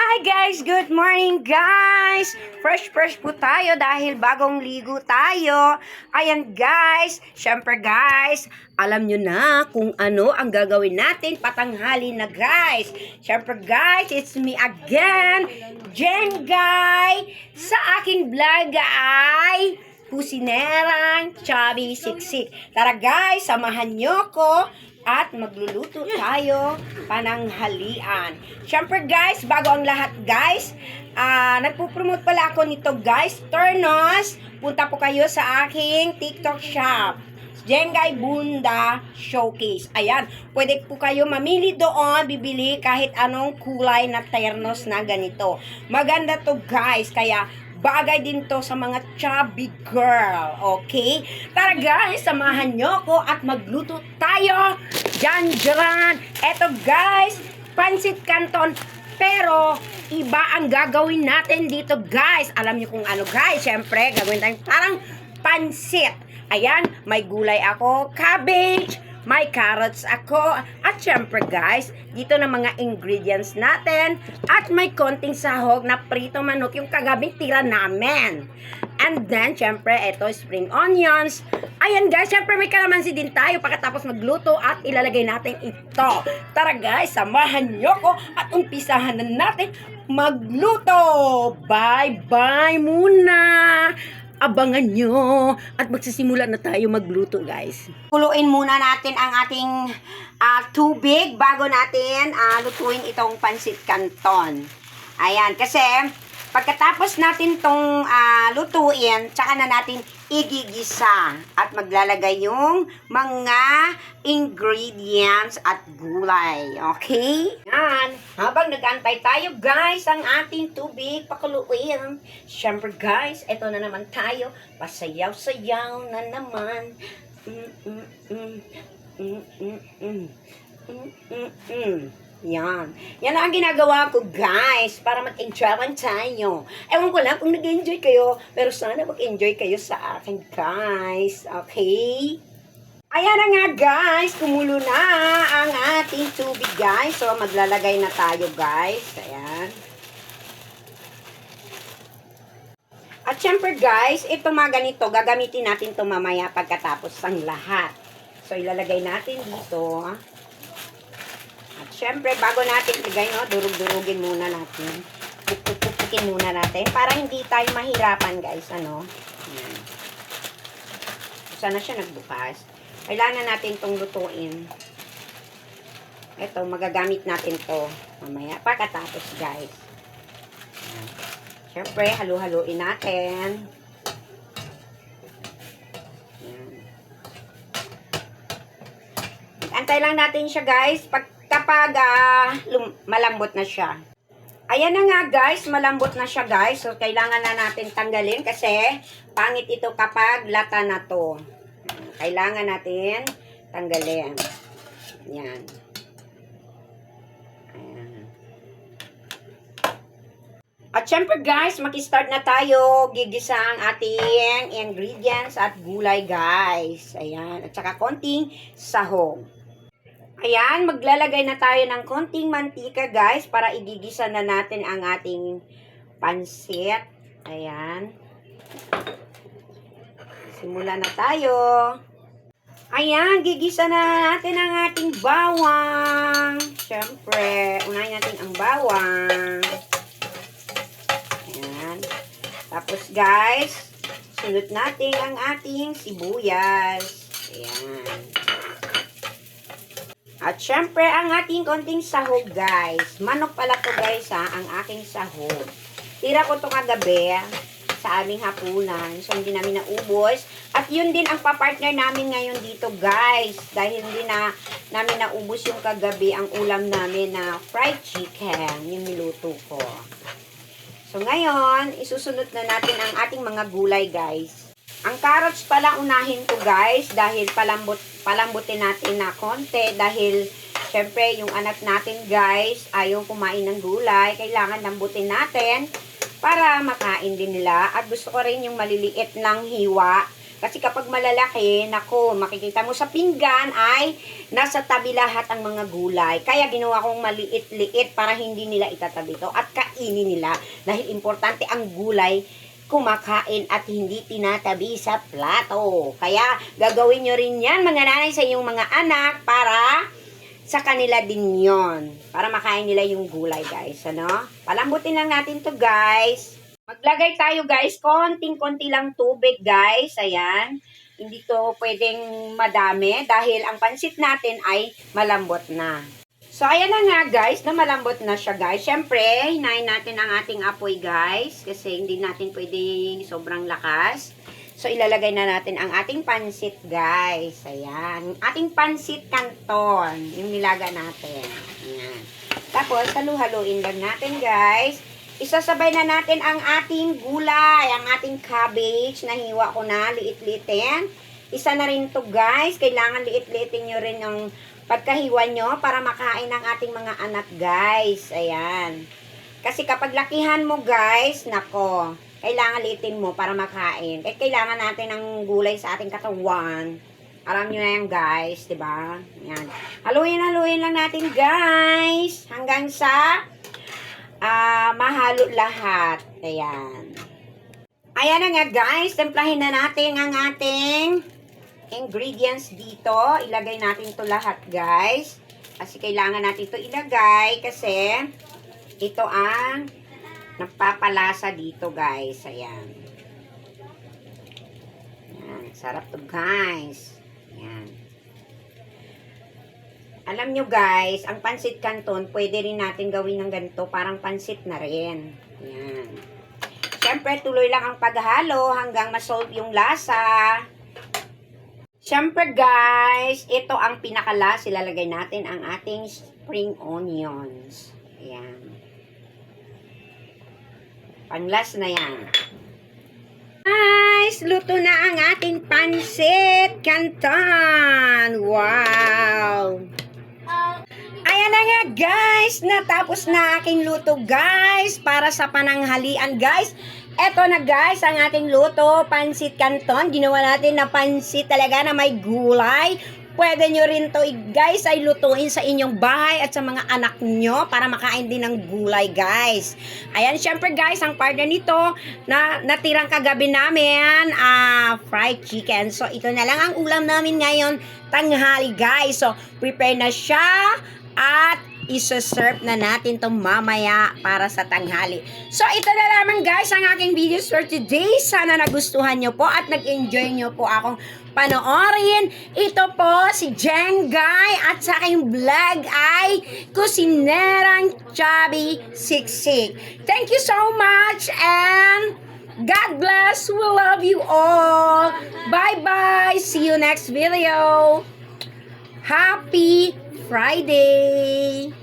Hi guys! Good morning guys! Fresh po tayo dahil bagong ligo tayo. Ayan guys! Syempre guys, alam nyo na kung ano ang gagawin natin patanghali na guys. Syempre guys, it's me again, Jen Guy. Sa aking vlog ay Kusinerang Chubby Siksik. Tara guys, samahan nyo ko at magluluto tayo pananghalian. Siyempre guys, bago ang lahat guys, nagpo-promote pala ako nito guys, Turnos. Punta po kayo sa aking TikTok shop, Jengay Bunda Showcase. Ayan, pwede po kayo mamili doon, bibili kahit anong kulay na ternos na ganito. Maganda to guys, kaya bagay din to sa mga chubby girl, okay? Tara guys, samahan nyo ko at magluto tayo. Diyan. Eto guys, pansit canton. Pero, iba ang gagawin natin dito guys. Alam nyo kung ano guys, syempre, gagawin tayong parang pansit. Ayan, may gulay ako, cabbage, may carrots ako, at syempre guys, dito na mga ingredients natin, at may konting sahog na prito manok yung kagabing tira namin. And then, syempre, ito, spring onions. Ayan guys, syempre may kalamansi din tayo pagkatapos magluto at ilalagay natin ito. Tara guys, samahan nyo ko at umpisahan na natin magluto. Bye-bye muna! Abangan nyo at magsisimula na tayo magluto guys. Kuluin muna natin ang ating tubig bago natin lutuin itong pansit canton. Ayan, kasi pagkatapos natin tong lutuin, tsaka na natin igigisa at maglalagay yung mga ingredients at gulay. Okay? Yan. Habang nag-antay tayo guys, ang ating tubig pakuluin. Siyempre guys, eto na naman tayo. Pasayaw-sayaw na naman. Yan. Yan ang ginagawa ko, guys, para mag-enjoy tayo. Ewan ko lang kung nag-enjoy kayo, pero sana mag-enjoy kayo sa akin, guys. Okay? Ayan na nga, guys. Kumulo na ang ating tubig, guys. So, maglalagay na tayo, guys. Ayan. At syempre, guys, ito mga ganito, gagamitin natin ito mamaya pagkatapos ng lahat. So, ilalagay natin dito, At syempre, bago natin ilagay, no, durug-durugin muna natin. Pupukin muna natin para hindi tayo mahirapan, guys. Ano? Ayan. Sana siya nagbukas. Kailangan natin itong lutuin. Ito, magagamit natin to mamaya. Pagkatapos, guys. Ayan. Syempre, halu-haluin natin. Antay lang natin siya, guys. Kapag malambot na siya. Ayan na nga guys, malambot na siya guys. So, kailangan na natin tanggalin kasi pangit ito kapag lata na to. Kailangan natin tanggalin. Ayan. Ayan. At syempre guys, mag-start na tayo. Gigisa ang ating ingredients at gulay guys. Ayan. At saka konting sahog. Ayan, maglalagay na tayo ng konting mantika, guys, para igigisa na natin ang ating pansit. Ayan. Simulan na tayo. Ayan, gigisa na natin ang ating bawang. Siyempre, unahin natin ang bawang. Ayan. Tapos, guys, sunod natin ang ating sibuyas. Ayan. At syempre, ang ating konting sahog, guys. Manok pala to guys, ang aking sahog. Tira ko to kagabi sa aming hapunan. So, hindi namin naubos. At yun din ang papartner namin ngayon dito, guys. Dahil hindi na namin naubos yung kagabi ang ulam namin na fried chicken. Yung niluto ko. So, ngayon, isusunod na natin ang ating mga gulay, guys. Ang carrots pala unahin ko guys dahil palambutin natin na konti dahil syempre yung anak natin guys ayaw kumain ng gulay, kailangan lambutin natin para makain din nila at gusto ko rin yung maliliit lang hiwa Kasi kapag malalaki, nako, makikita mo sa pinggan ay nasa tabi lahat ang mga gulay. Kaya ginawa kong maliit-liit para hindi nila itatabi to at kainin nila. Dahil importante ang gulay kumakain at hindi tinatabi sa plato. Kaya gagawin nyo rin yan mga nanay sa iyong mga anak para sa kanila din yon. Para makain nila yung gulay guys. Ano? Palambutin lang natin to guys. Maglagay tayo guys, konting-konti lang tubig guys, ayan. Hindi to pwedeng madami dahil ang pansit natin ay malambot na. So ayan na nga guys, na malambot na siya guys. Siyempre, hinahin natin ang ating apoy guys kasi hindi natin pwedeng sobrang lakas. So ilalagay na natin ang ating pansit guys, ayan. Ating pansit canton, yung nilaga natin. Ayan. Tapos, halu-haluin lang natin guys. Isasabay na natin ang ating gulay, ang ating cabbage na hiwa ko na, liit-liitin. Isa na rin to guys, kailangan liit-liitin nyo rin yung pagkahiwa nyo para makain ng ating mga anak guys. Ayan. Kasi kapag lakihan mo guys, nako, kailangan liitin mo para makain. Kaya kailangan natin ng gulay sa ating katawan. Alam nyo na yan guys, diba? Ayan. Haluin lang natin guys, hanggang sa mahalo lahat. Ayan. Ayan na nga guys. Templahin na natin ang ating ingredients dito. Ilagay natin to lahat guys. Kasi kailangan natin to ilagay kasi ito ang nagpapalasa dito guys. Ayan. Ayan. Sarap to guys. Ayan. Alam nyo guys, ang pansit canton, pwede rin natin gawin ng ganito, parang pansit na rin. Ayan. Siyempre, tuloy lang ang paghalo hanggang masolve yung lasa. Siyempre guys, ito ang pinakalasa. Ilalagay natin ang ating spring onions. Ayan. Panglas na yan. Guys, luto na ang ating pansit canton. Wow! Ayan na nga guys, natapos na aking luto guys para sa pananghalian guys. Eto na guys ang ating luto, pansit canton. Ginawa natin na pansit talaga na may gulay. Pwede nyo rin to guys ay lutuin sa inyong bahay at sa mga anak nyo para makain din ng gulay guys. Ayan, syempre guys, ang partner nito na natirang kagabi namin, fried chicken. So ito na lang ang ulam namin ngayon, tanghali guys. So prepare na siya at isa-serve na natin itong mamaya para sa tanghali. So, ito na naman guys ang aking videos for today. Sana nagustuhan nyo po at nag-enjoy nyo po akong panoorin. Ito po si Jen Guy at sa aking vlog ay Kusinerang Chubby Siksik. Thank you so much and God bless. We love you all. Bye-bye. See you next video. Happy Friday!